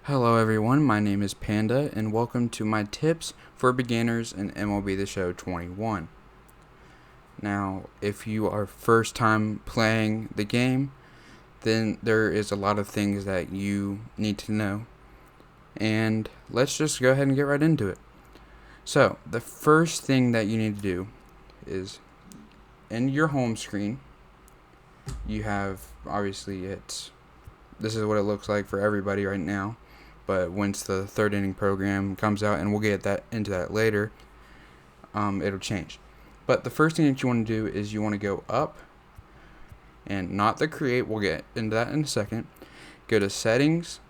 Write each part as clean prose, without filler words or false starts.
Hello everyone, my name is Panda and welcome to my tips for beginners in MLB The Show 21. Now, if you are first time playing the game, then there is a lot of things that you need to know. And let's just go ahead and get right into it. So, the first thing that you need to do is in your home screen, you have, obviously this is what it looks like for everybody right now. But once the third inning program comes out, and we'll get into that later, it'll change. But the first thing that you want to do is you want to go up, and not the create. We'll get into that in a second. Go to settings,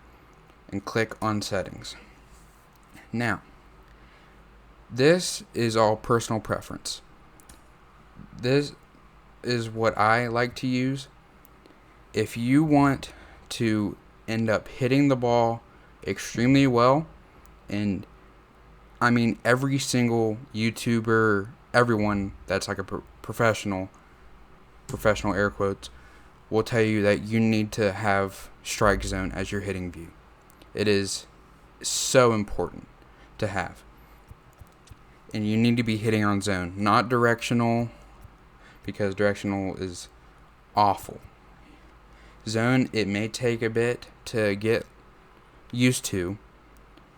and click on settings. Now, this is all personal preference. This is what I like to use. If you want to end up hitting the ball extremely well, and I mean every single YouTuber, everyone that's like a professional air quotes, will tell you that you need to have strike zone as your hitting view. It is so important to have, and you need to be hitting on zone, not directional, because directional is awful. Zone, it may take a bit to get used to,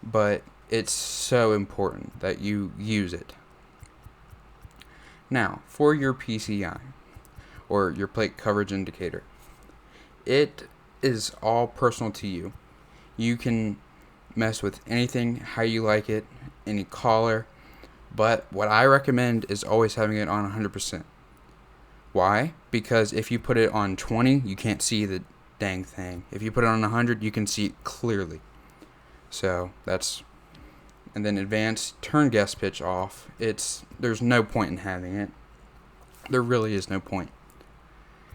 but it's so important that you use it. Now, for your PCI, or your plate coverage indicator, it is all personal to you. You can mess with anything how you like it, any color, but what I recommend is always having it on 100%. Why? Because if you put it on 20, you can't see the dang thing. If you put it on 100, you can see it clearly. So that's, and then advanced, turn guess pitch off. There's no point in having it. There really is no point.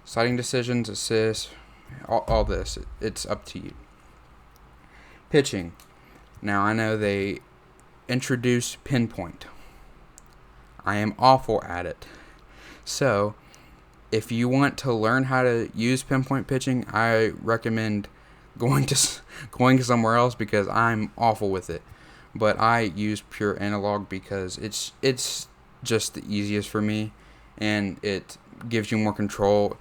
Sliding decisions, assists, all this, it's up to you. Pitching. Now I know they introduced pinpoint. I am awful at it. So if you want to learn how to use pinpoint pitching, I recommend going somewhere else, because I'm awful with it. But I use pure analog because it's just the easiest for me, and it gives you more control.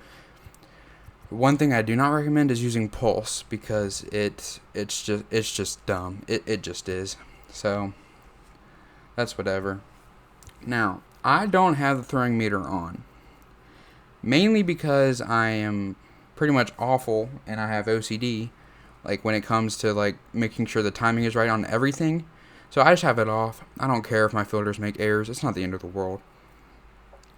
One thing I do not recommend is using pulse, because it's just dumb. It just is. So that's whatever. Now, I don't have the throwing meter on, mainly because I am pretty much awful and I have OCD, like when it comes to like making sure the timing is right on everything. So I just have it off. I don't care if my fielders make errors. It's not the end of the world.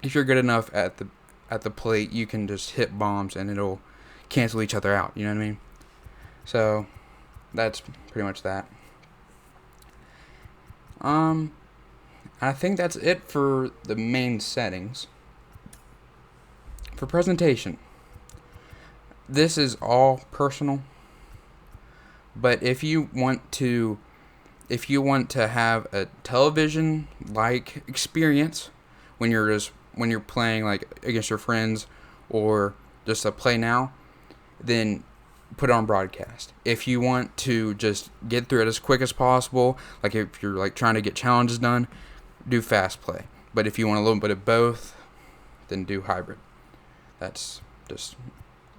If you're good enough at the plate, you can just hit bombs and it'll cancel each other out. You know what I mean? So that's pretty much that. I think that's it for the main settings. For presentation, this is all personal, but if you want to have a television like experience when you're playing like against your friends, or just a play now, then put it on broadcast. If you want to just get through it as quick as possible, like if you're like trying to get challenges done, do fast play. But if you want a little bit of both, then do hybrid. That's just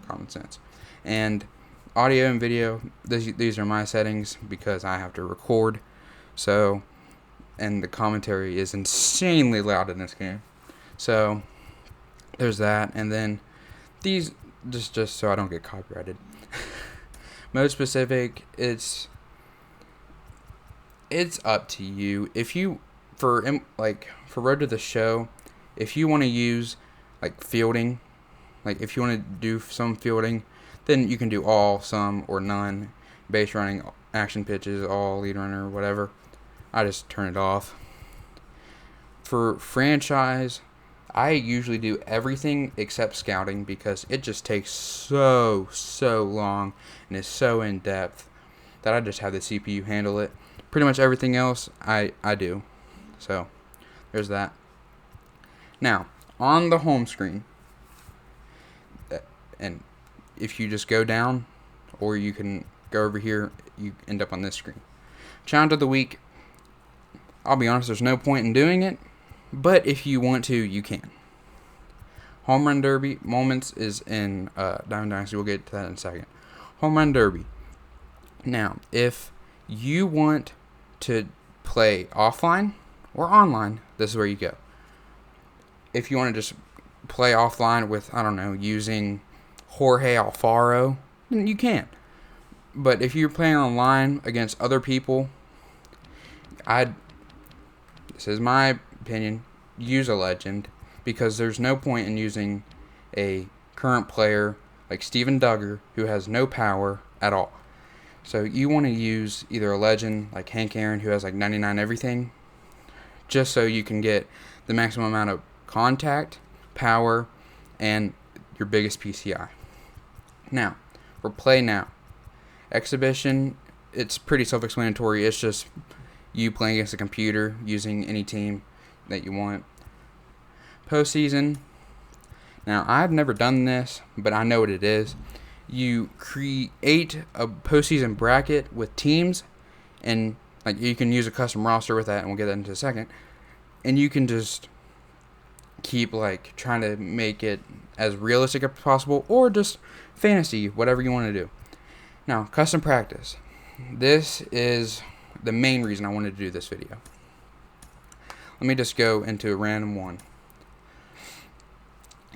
common sense. And audio and video, these are my settings because I have to record. So, and the commentary is insanely loud in this game. So, there's that. And then these, just so I don't get copyrighted. Mode specific, it's up to you. If you, for Road to the Show, if you want to use like fielding, like if you want to do some fielding, then you can do all, some, or none. Base running, action pitches, all, lead runner, whatever. I just turn it off. For franchise, I usually do everything except scouting, because it just takes so long and is so in depth that I just have the CPU handle it. Pretty much everything else I do. So there's that. Now, on the home screen, and if you just go down, or you can go over here, you end up on this screen. Challenge of the week. I'll be honest, there's no point in doing it, but if you want to, you can. Home Run Derby moments is in Diamond Dynasty. We'll get to that in a second. Home Run Derby. Now, if you want to play offline or online, this is where you go. If you want to just play offline with, I don't know, using Jorge Alfaro, then you can. But if you're playing online against other people, this is my opinion, use a legend, because there's no point in using a current player like Steven Duggar who has no power at all. So you want to use either a legend like Hank Aaron who has like 99 everything, just so you can get the maximum amount of contact, power, and your biggest PCI. Now, for Play Now. Exhibition, it's pretty self-explanatory. It's just you playing against a computer using any team that you want. Postseason. Now, I've never done this, but I know what it is. You create a postseason bracket with teams, and like you can use a custom roster with that, and we'll get that into a second. And you can just keep like trying to make it as realistic as possible, or just fantasy, whatever you want to do. Now, custom practice. This is the main reason I wanted to do this video. Let me just go into a random one.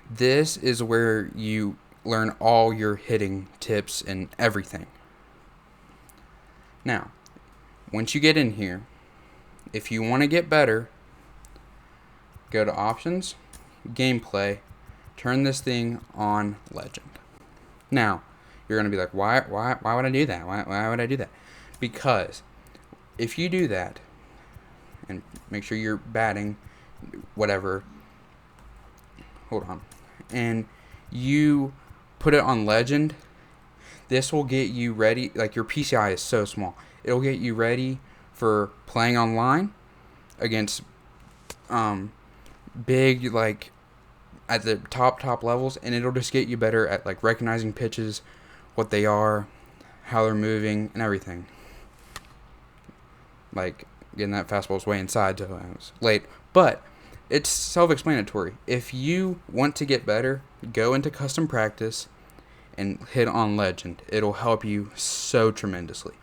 This is where you learn all your hitting tips and everything. Now, once you get in here, if you want to get better, go to Options, Gameplay, turn this thing on Legend. Now, you're going to be like, why would I do that? Why would I do that? Because if you do that, and make sure you're batting, whatever, hold on, and you put it on Legend, this will get you ready. Like, your PCI is so small. It'll get you ready for playing online against big, like, at the top levels, and it'll just get you better at, like, recognizing pitches, what they are, how they're moving, and everything. Like, getting that fastball's way inside, so I was late. But it's self-explanatory. If you want to get better, go into custom practice and hit on Legend. It'll help you so tremendously.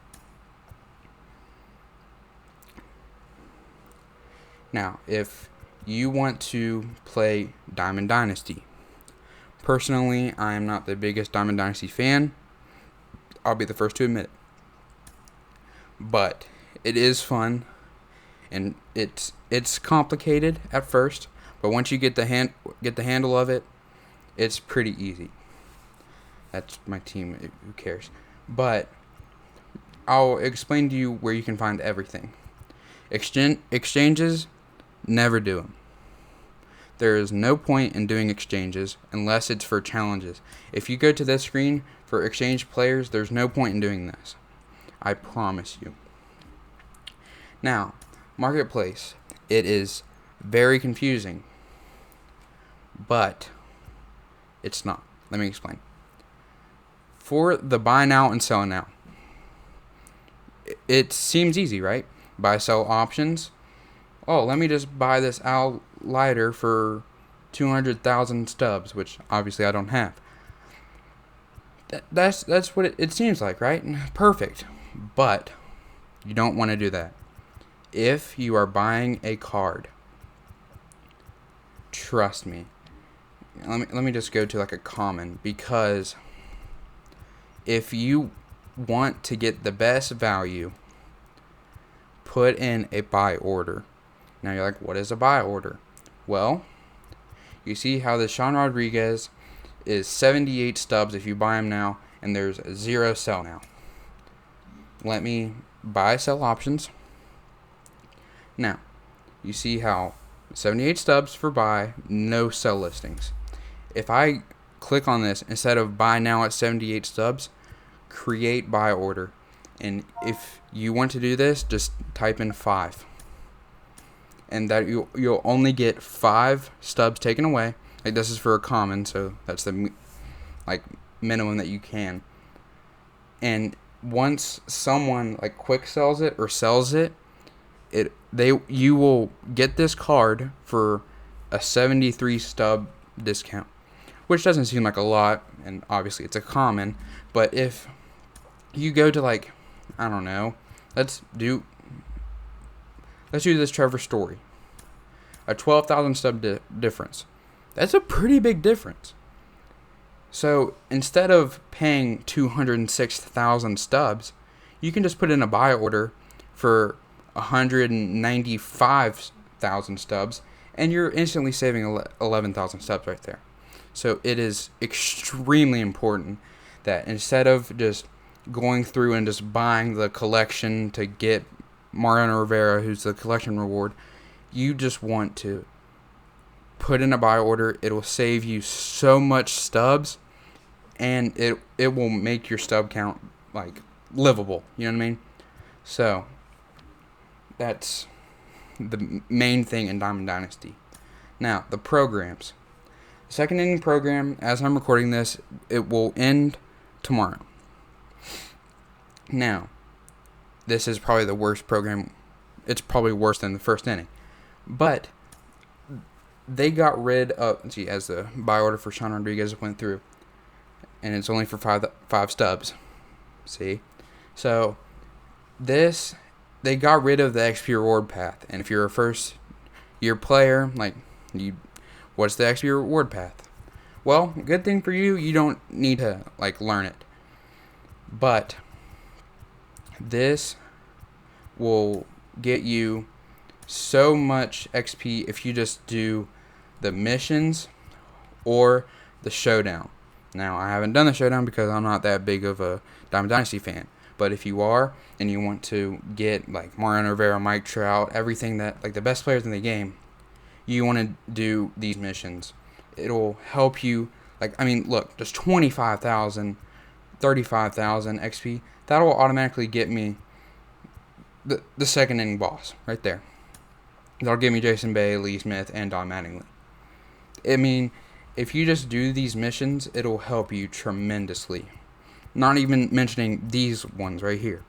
Now, if you want to play Diamond Dynasty, personally, I am not the biggest Diamond Dynasty fan. I'll be the first to admit it. But it is fun, and it's complicated at first, but once you get the handle of it, it's pretty easy. That's my team. Who cares? But I'll explain to you where you can find everything. Exchanges, never do them. There is no point in doing exchanges unless it's for challenges. If you go to this screen for exchange players, there's no point in doing this. I promise you. Now, Marketplace. It is very confusing, but it's not. Let me explain. For the buy now and sell now, it seems easy, right? Buy, sell options. Oh, let me just buy this Al Leiter for 200,000 stubs, which obviously I don't have. That's what it seems like, right? Perfect. But you don't want to do that. If you are buying a card, trust me. Let me just go to like a common, because if you want to get the best value, put in a buy order. Now you're like, what is a buy order? Well, you see how the Sean Rodriguez is 78 stubs if you buy him now, and there's 0 sell now. Let me buy, sell options. Now, you see how 78 stubs for buy, no sell listings. If I click on this, instead of buy now at 78 stubs, create buy order. And if you want to do this, just type in 5. And that you'll only get 5 stubs taken away. Like, this is for a common, so that's the minimum that you can. And once someone like quick sells it or sells it, you will get this card for a 73 stub discount, which doesn't seem like a lot, and obviously it's a common. But if you go to, like, I don't know, let's do this Trevor Story, a 12,000 stub difference. That's a pretty big difference. So instead of paying 206,000 stubs, you can just put in a buy order for 195,000 stubs, and you're instantly saving 11,000 stubs right there. So it is extremely important that instead of just going through and just buying the collection to get Mariano Rivera, who's the collection reward, you just want to put in a buy order. It will save you so much stubs, and it will make your stub count like livable. You know what I mean? So that's the main thing in Diamond Dynasty. Now, the programs. The second inning program, as I'm recording this, it will end tomorrow. Now, this is probably the worst program. It's probably worse than the first inning. But they got rid of, as the buy order for Sean Rodriguez went through, and it's only for five stubs. See? So, they got rid of the XP reward path. And if you're a first-year player, what's the XP reward path? Well, good thing for you, you don't need to, learn it. But this will get you so much XP if you just do the missions or the showdown. Now, I haven't done the showdown because I'm not that big of a Diamond Dynasty fan. But if you are, and you want to get, Mariano Rivera, Mike Trout, everything that, the best players in the game, you want to do these missions. It'll help you, look, just 25,000, 35,000 XP, that will automatically get me the second inning boss right there. That'll give me Jason Bay, Lee Smith, and Don Mattingly. I mean, if you just do these missions, it'll help you tremendously. Not even mentioning these ones right here.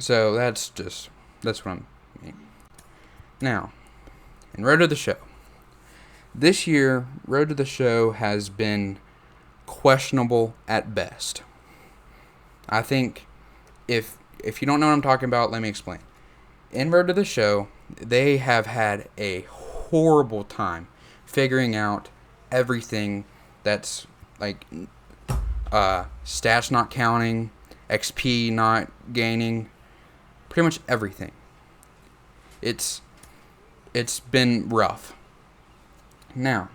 So that's what I mean. Now, in Road to the Show. This year, Road to the Show has been questionable at best. I think if you don't know what I'm talking about, let me explain. In Road to the Show, they have had a horrible time figuring out everything that's stats not counting, XP not gaining, pretty much everything. It's been rough. Now,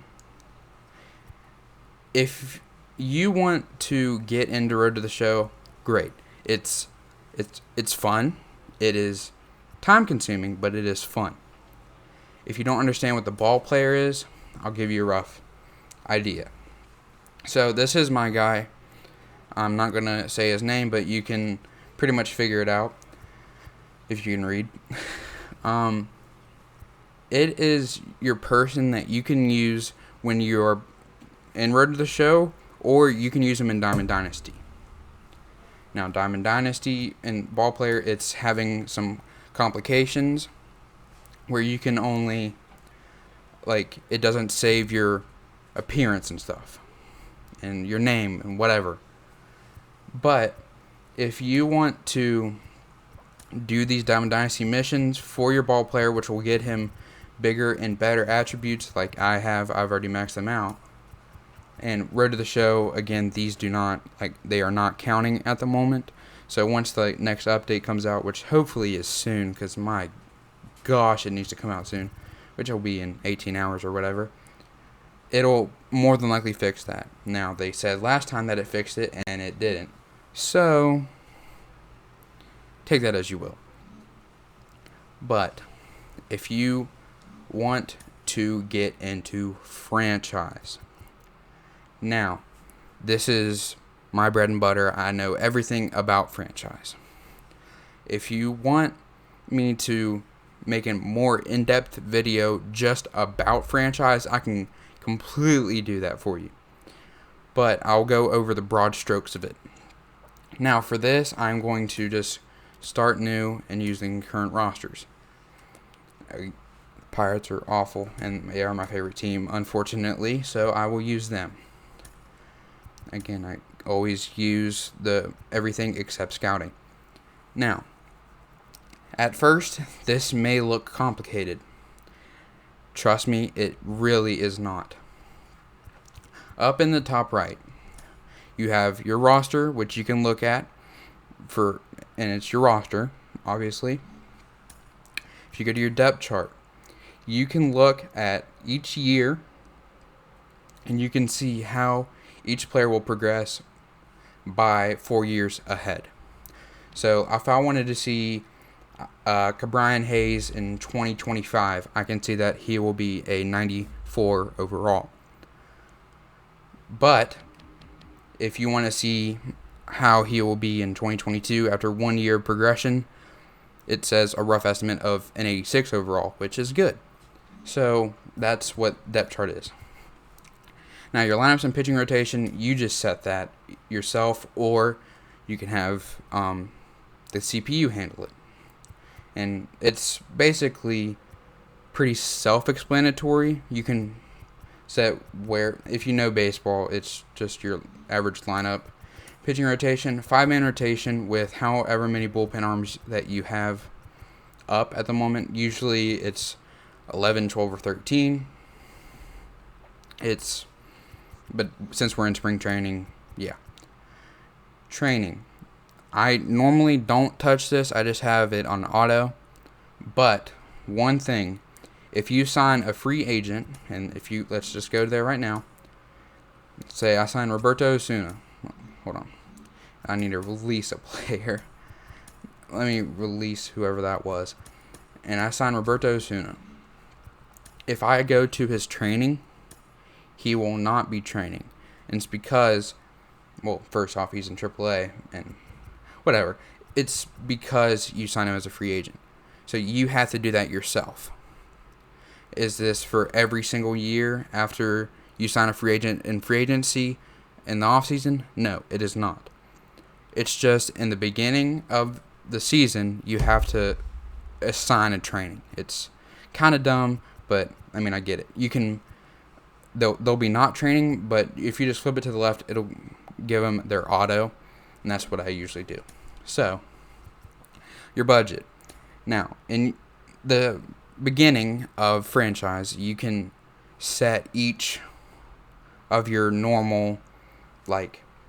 if you want to get into Road to the Show, great. It's fun. It is time consuming, but it is fun. If you don't understand what the ball player is, I'll give you a rough idea. So this is my guy. I'm not going to say his name, but you can pretty much figure it out if you can read. It is your person that you can use when you're in Road to the Show, or you can use them in Diamond Dynasty. Now, Diamond Dynasty and ball player, it's having some complications where you can only, it doesn't save your appearance and stuff, and your name and whatever. But if you want to do these Diamond Dynasty missions for your ball player, which will get him bigger and better attributes like I've already maxed them out. And Road to the Show, again, these they are not counting at the moment. So once the next update comes out, which hopefully is soon, because my gosh, it needs to come out soon, which will be in 18 hours or whatever, it'll more than likely fix that. Now, they said last time that it fixed it, and it didn't. So, take that as you will. But, if you want to get into franchise, now, this is my bread and butter. I know everything about franchise. If you want me to make a more in-depth video just about franchise, I can completely do that for you. But I'll go over the broad strokes of it. Now for this, I'm going to just start new and using current rosters. Pirates are awful, and they are my favorite team, unfortunately, so I will use them. Again, I always use everything except scouting. Now, at first, this may look complicated. Trust me, it really is not. Up in the top right, you have your roster, which you can look at and it's your roster, obviously. If you go to your depth chart, you can look at each year and you can see how each player will progress by 4 years ahead. So if I wanted to see Brian Hayes in 2025, I can see that he will be a 94 overall. But if you want to see how he will be in 2022 after 1 year of progression, it says a rough estimate of an 86 overall, which is good. So that's what depth chart is. Now your lineups and pitching rotation, you just set that yourself, or you can have the CPU handle it. And it's basically pretty self-explanatory. You can set where, if you know baseball, it's just your average lineup. Pitching rotation, 5-man rotation with however many bullpen arms that you have up at the moment. Usually it's 11, 12, or 13. But since we're in spring training, yeah. Training. I normally don't touch this. I just have it on auto. But one thing, if you sign a free agent, and let's just go there right now. Say I sign Roberto Osuna. Hold on. I need to release a player. Let me release whoever that was. And I sign Roberto Osuna. If I go to his training, he will not be training. And it's because, well, first off, he's in AAA, and whatever. It's because you sign him as a free agent. So you have to do that yourself. Is this for every single year after you sign a free agent in free agency in the offseason? No, it is not. It's just in the beginning of the season, you have to assign a training. It's kind of dumb, but, I mean, I get it. You can, they'll be not training, but if you just flip it to the left, it'll give them their auto, and that's what I usually do. So, your budget. Now, in the beginning of franchise, you can set each of your normal,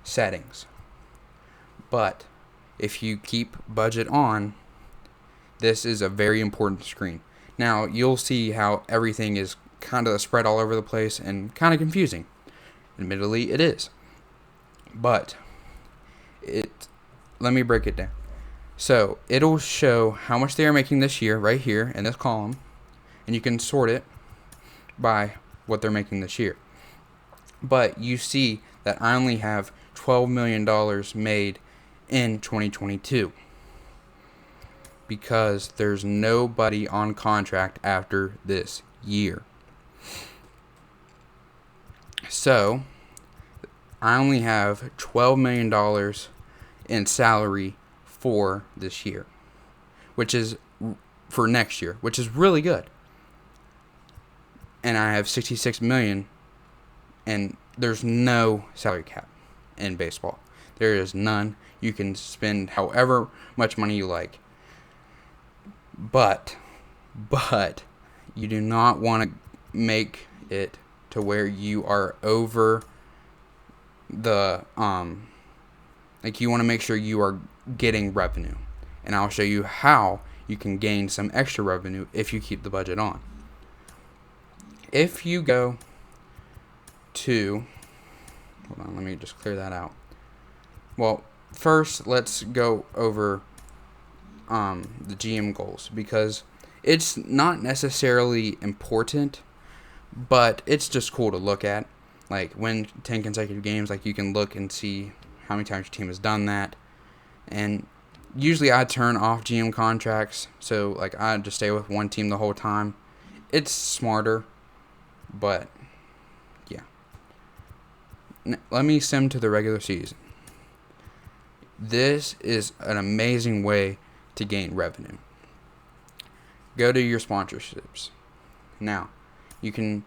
settings. But if you keep budget on, this is a very important screen. Now, you'll see how everything is kind of spread all over the place and kind of confusing. Admittedly, it is. But let me break it down. So, it'll show how much they are making this year right here in this column, and you can sort it by what they're making this year. But you see that I only have $12 million made in 2022 because there's nobody on contract after this year. So, I only have $12 million in salary for this year, which is for next year, which is really good. And I have $66 million, and there's no salary cap in baseball. There is none. You can spend however much money you like. But you do not want to make it to where you are over the you want to make sure you are getting revenue. And I'll show you how you can gain some extra revenue if you keep the budget on. If you go to, hold on, let me just clear that out. Well, first let's go over the GM goals, because it's not necessarily important, but it's just cool to look at. Like, win 10 consecutive games, you can look and see how many times your team has done that. And usually I turn off GM contracts, so I just stay with one team the whole time. It's smarter, but yeah. Let me sim to the regular season. This is an amazing way to gain revenue. Go to your sponsorships. Now, you can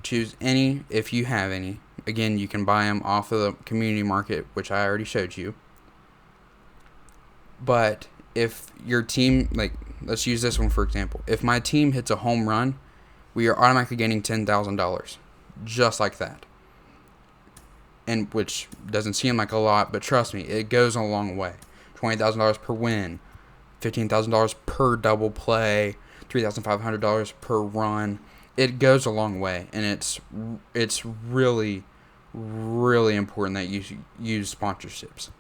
choose any if you have any. Again, you can buy them off of the community market, which I already showed you. But if your team, like, let's use this one for example. If my team hits a home run, we are automatically gaining $10,000. Just like that. And which doesn't seem like a lot, but trust me, it goes a long way. $20,000 per win, $15,000 per double play, $3,500 per run. It goes a long way, and it's really, really important that you use sponsorships.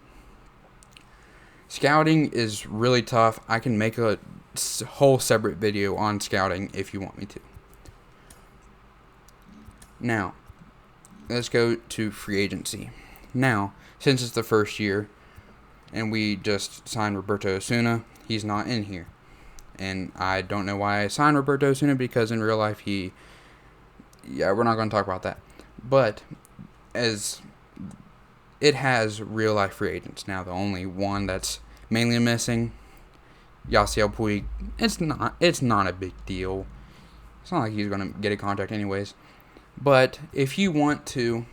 Scouting is really tough. I can make a whole separate video on scouting if you want me to. Now, let's go to free agency. Now, since it's the first year, and we just signed Roberto Osuna, he's not in here. And I don't know why I signed Roberto Osuna, because in real life we're not going to talk about that. But as it has real life free agents now, the only one that's mainly missing, Yasiel Puig. It's not a big deal. It's not like he's going to get a contract anyways. But if you want to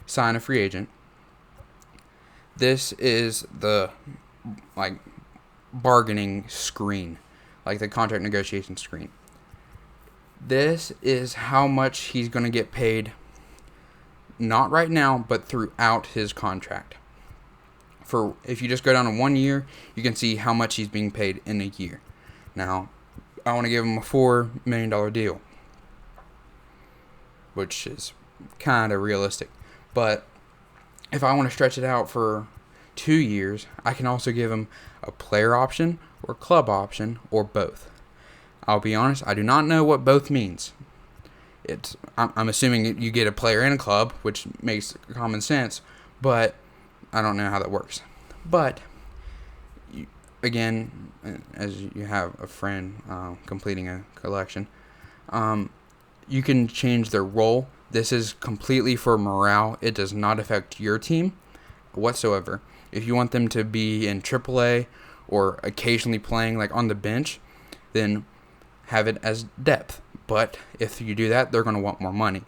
sign a free agent, this is the bargaining screen, like the contract negotiation screen. This is how much he's going to get paid, not right now, but throughout his contract. For if you just go down to 1 year, you can see how much he's being paid in a year. Now, I want to give him a $4 million deal, which is kind of realistic. But if I want to stretch it out for 2 years, I can also give him a player option or club option or both. I'll be honest, I do not know what both means. I'm assuming you get a player and a club, which makes common sense, but I don't know how that works. But again, as you have a friend completing a collection, you can change their role. This is completely for morale. It does not affect your team whatsoever. If you want them to be in AAA or occasionally playing like on the bench, then have it as depth. But if you do that, they're going to want more money.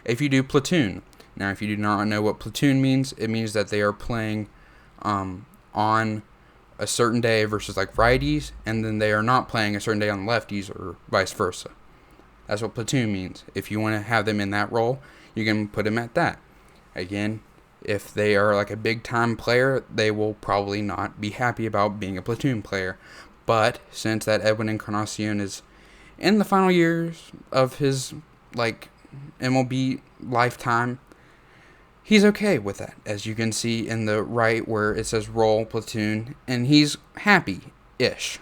If you do platoon, now if you do not know what platoon means, it means that they are playing on a certain day versus like righties, and then they are not playing a certain day on lefties or vice versa. That's what platoon means. If you want to have them in that role, you can put them at that. Again, if they are like a big time player, they will probably not be happy about being a platoon player. But since that Edwin Encarnacion is in the final years of his like MLB lifetime, he's okay with that. As you can see in the right where it says role platoon, and he's happy-ish.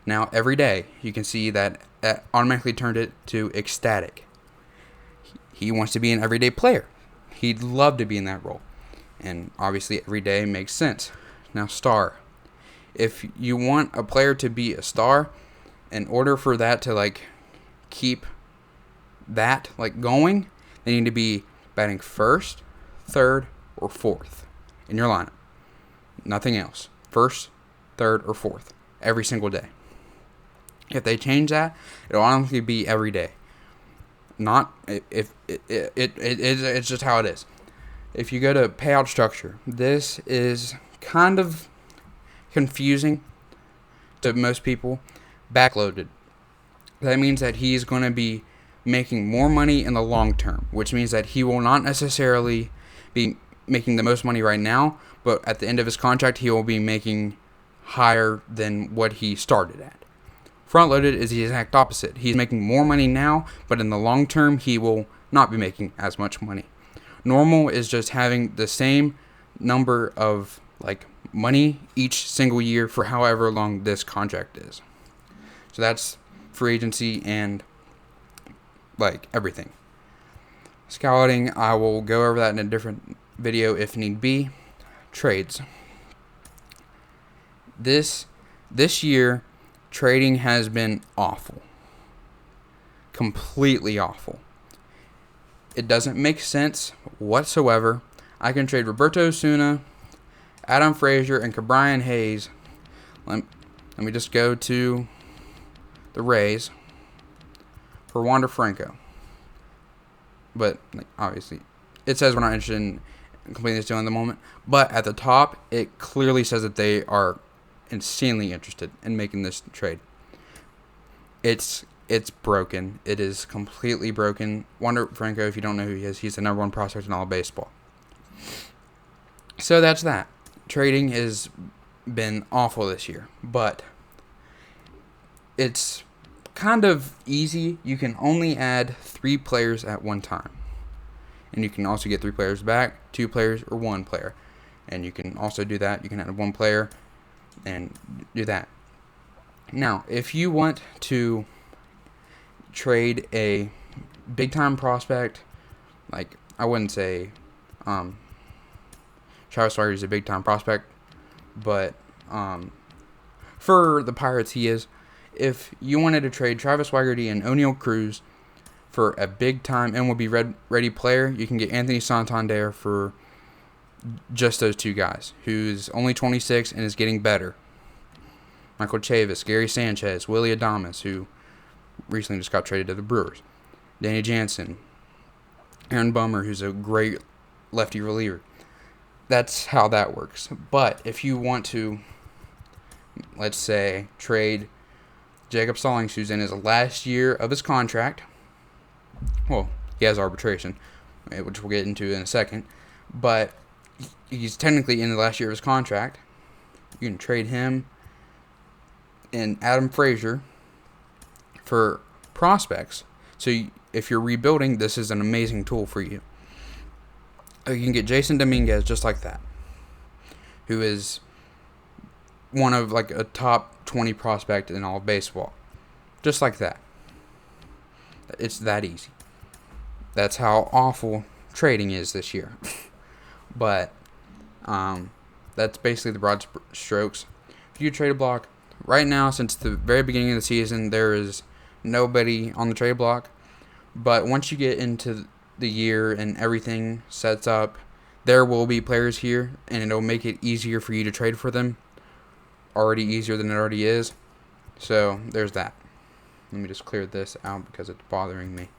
Now every day you can see that automatically turned it to ecstatic. He wants to be an everyday player. He'd love to be in that role. And obviously every day makes sense. Now star. If you want a player to be a star, in order for that to like keep that like going, they need to be batting first, third, or fourth in your lineup. Nothing else. First, third, or fourth every single day. If they change that, it'll honestly be every day. Not if it's just how it is. If you go to payout structure, this is kind of confusing to most people. Backloaded. That means that he's going to be making more money in the long term, which means that he will not necessarily be making the most money right now, but at the end of his contract, he will be making higher than what he started at. Front-loaded is the exact opposite. He's making more money now, but in the long term, he will not be making as much money. Normal is just having the same number of like money each single year for however long this contract is. So that's free agency and like everything. Scouting, I will go over that in a different video if need be. Trades. This year, trading has been awful. Completely awful. It doesn't make sense whatsoever. I can trade Roberto Osuna, Adam Frazier, and Cabrian Hayes. Let me just go to the Rays for Wander Franco. But obviously, it says we're not interested in completing this deal in the moment. But at the top, it clearly says that they are insanely interested in making this trade. It's broken. It is completely broken. Wander Franco, if you don't know who he is, he's the number one prospect in all of baseball. So that's that. Trading has been awful this year, but it's kind of easy. You can only add 3 players at one time. And you can also get 3 players back, 2 players, or 1 player. And you can also do that. You can add 1 player and do that. Now, if you want to trade a big-time prospect, like, I wouldn't say Travis Swaggerty is a big-time prospect, but for the Pirates, he is. If you wanted to trade Travis Swaggerty and O'Neal Cruz for a big-time MLB-ready player, you can get Anthony Santander for just those 2 guys, who's only 26 and is getting better. Michael Chavis, Gary Sanchez, Willie Adames, who recently just got traded to the Brewers. Danny Jansen, Aaron Bummer, who's a great lefty reliever. That's how that works. But if you want to, let's say, trade Jacob Stallings, who's in his last year of his contract, well, he has arbitration, which we'll get into in a second, but he's technically in the last year of his contract. You can trade him and Adam Frazier for prospects. So if you're rebuilding, this is an amazing tool for you. You can get Jason Dominguez just like that, who is one of like a top 20 prospect in all of baseball. Just like that. It's that easy. That's how awful trading is this year. But that's basically the broad strokes. If you trade a block, right now, since the very beginning of the season, there is nobody on the trade block. But once you get into the year and everything sets up, there will be players here, and it'll make it easier for you to trade for them. Already easier than it already is. So there's that. Let me just clear this out because it's bothering me.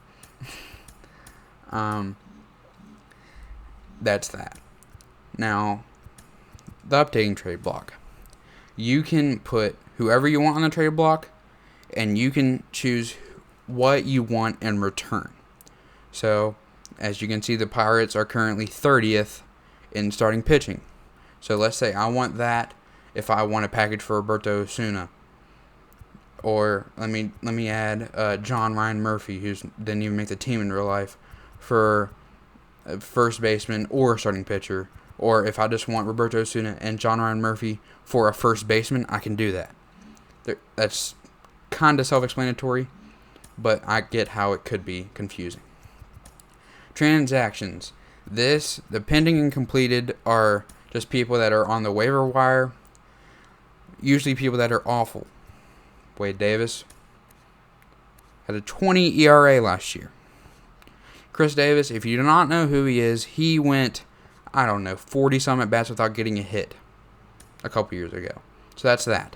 That's that. Now, the updating trade block. You can put whoever you want on the trade block, and you can choose what you want in return. So, as you can see, the Pirates are currently 30th in starting pitching. So let's say I want that if I want a package for Roberto Osuna. Or let me add John Ryan Murphy, who didn't even make the team in real life, for a first baseman or a starting pitcher. Or if I just want Roberto Osuna and John Ryan Murphy for a first baseman, I can do that. That's kind of self-explanatory, but I get how it could be confusing. Transactions. The pending and completed are just people that are on the waiver wire. Usually people that are awful. Wade Davis had a 20 ERA last year. Chris Davis, if you do not know who he is, he went, 40-some at-bats without getting a hit a couple years ago. So that's that.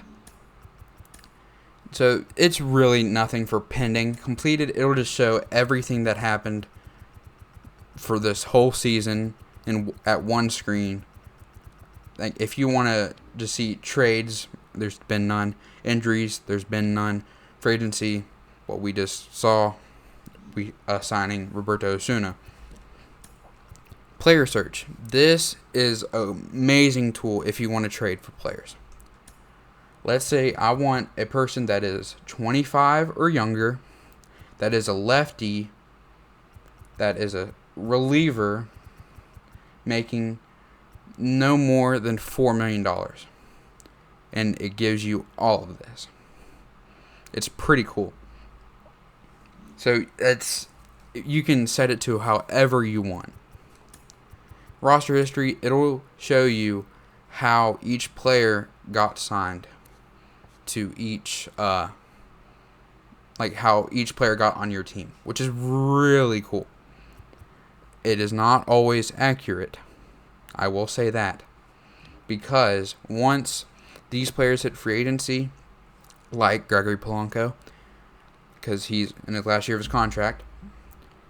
So it's really nothing for pending. Completed, it'll just show everything that happened for this whole season at one screen. Like if you want to just see trades, there's been none. Injuries, there's been none. Free agency, what we just saw, signing Roberto Osuna. Player search. This is an amazing tool if you want to trade for players. Let's say I want a person that is 25 or younger, that is a lefty, that is a reliever, making no more than $4 million. And it gives you all of this. It's pretty cool. So you can set it to however you want. Roster history, it'll show you how each player got signed to each, how each player got on your team, which is really cool. It is not always accurate, I will say that. Because once these players hit free agency, like Gregory Polanco, because he's in his last year of his contract,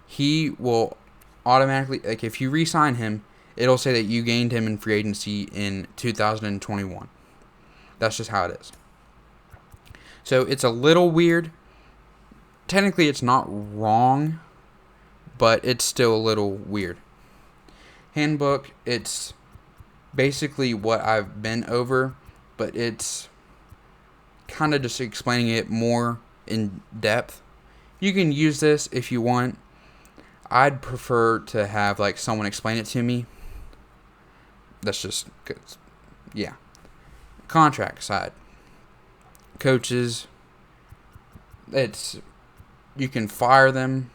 he will automatically, like if you re-sign him, it'll say that you gained him in free agency in 2021. That's just how it is. So it's a little weird. Technically, it's not wrong, but it's still a little weird. Handbook, it's basically what I've been over, but it's kind of just explaining it more in depth. You can use this if you want. I'd prefer to have like someone explain it to me. That's just cause, yeah. Contract side. Coaches, it's you can fire them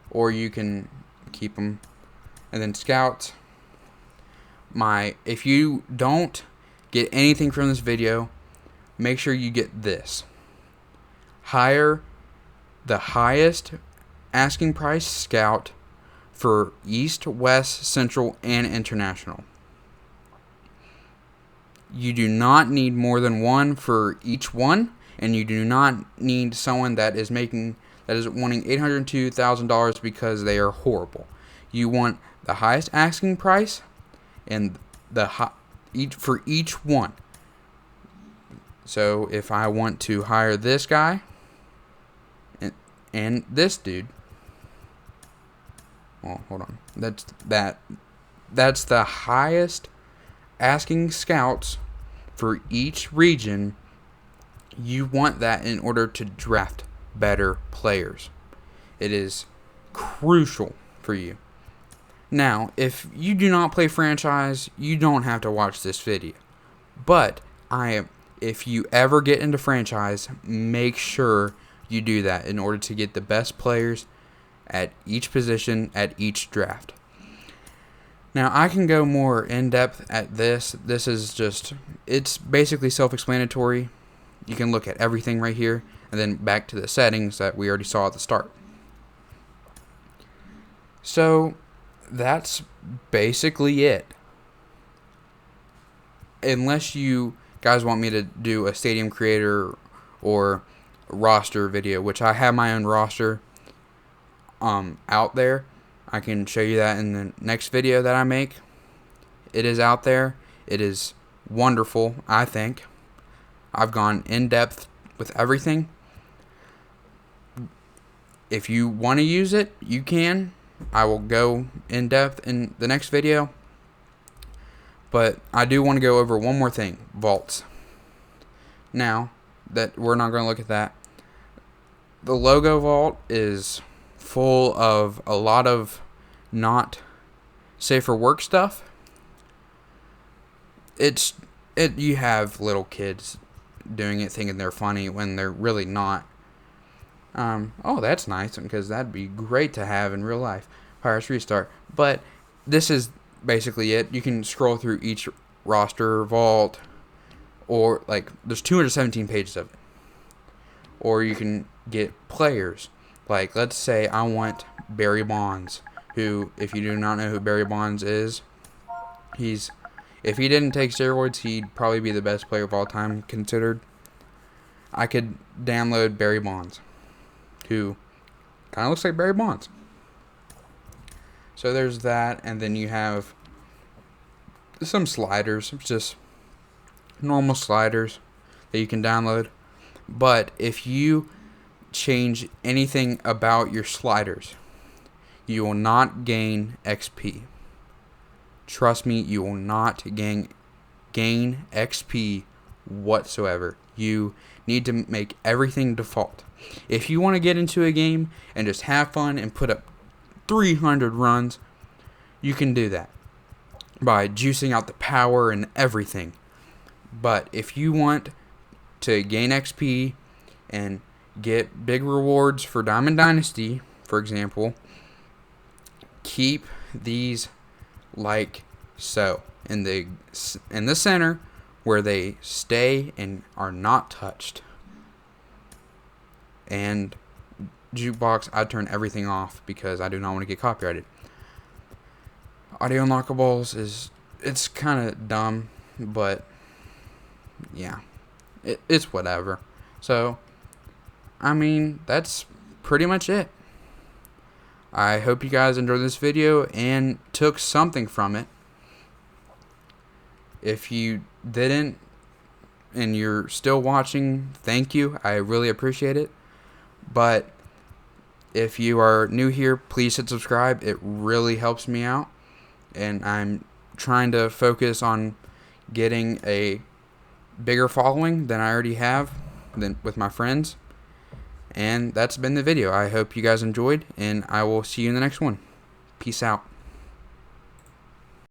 or you can keep them. And then scouts. If you don't get anything from this video, make sure you get this. Hire the highest asking price scout for East, West, Central, and International. You do not need more than one for each one, and you do not need someone that is wanting $802,000 because they are horrible. You want the highest asking price and for each one. So if I want to hire this guy and this dude, well, hold on. That's the highest asking scouts for each region. You want that in order to draft better players. It is crucial for you. Now, if you do not play franchise, you don't have to watch this video. But if you ever get into franchise, make sure you do that in order to get the best players at each position at each draft. Now, I can go more in depth at this. This is it's basically self-explanatory. You can look at everything right here and then back to the settings that we already saw at the start. So that's basically it. Unless you guys want me to do a stadium creator or roster video, which I have my own roster out there. I can show you that in the next video that I make. It is out there. It is wonderful, I think. I've gone in depth with everything. If you want to use it, you can. I will go in depth in the next video. But I do want to go over one more thing. Vaults. Now, that we're not going to look at that. The logo vault is full of a lot of not safe for work stuff. You have little kids doing it thinking they're funny when they're really not. Oh, that's nice, because that'd be great to have in real life. Pirates Restart. But this is basically it. You can scroll through each roster vault, or there's 217 pages of it. Or you can get players. Like, let's say I want Barry Bonds, who, if you do not know who Barry Bonds is, if he didn't take steroids, he'd probably be the best player of all time considered. I could download Barry Bonds, who kind of looks like Barry Bonds. So there's that, and then you have some sliders, just normal sliders that you can download. But if you change anything about your sliders, you will not gain XP. Trust me, you will not gain XP whatsoever. You need to make everything default. If you want to get into a game and just have fun and put up 300 runs, you can do that by juicing out the power and everything. But if you want to gain XP and get big rewards for Diamond Dynasty, for example, keep these like so in the center where they stay and are not touched. And jukebox, I turn everything off because I do not want to get copyrighted. Audio unlockables is it's kind of dumb, but yeah, it's whatever. So, I mean, that's pretty much it. I hope you guys enjoyed this video and took something from it. If you didn't and you're still watching, thank you. I really appreciate it. But if you are new here, please hit subscribe. It really helps me out. And I'm trying to focus on getting a bigger following than I already have with my friends. And that's been the video. I hope you guys enjoyed, and I will see you in the next one. Peace out.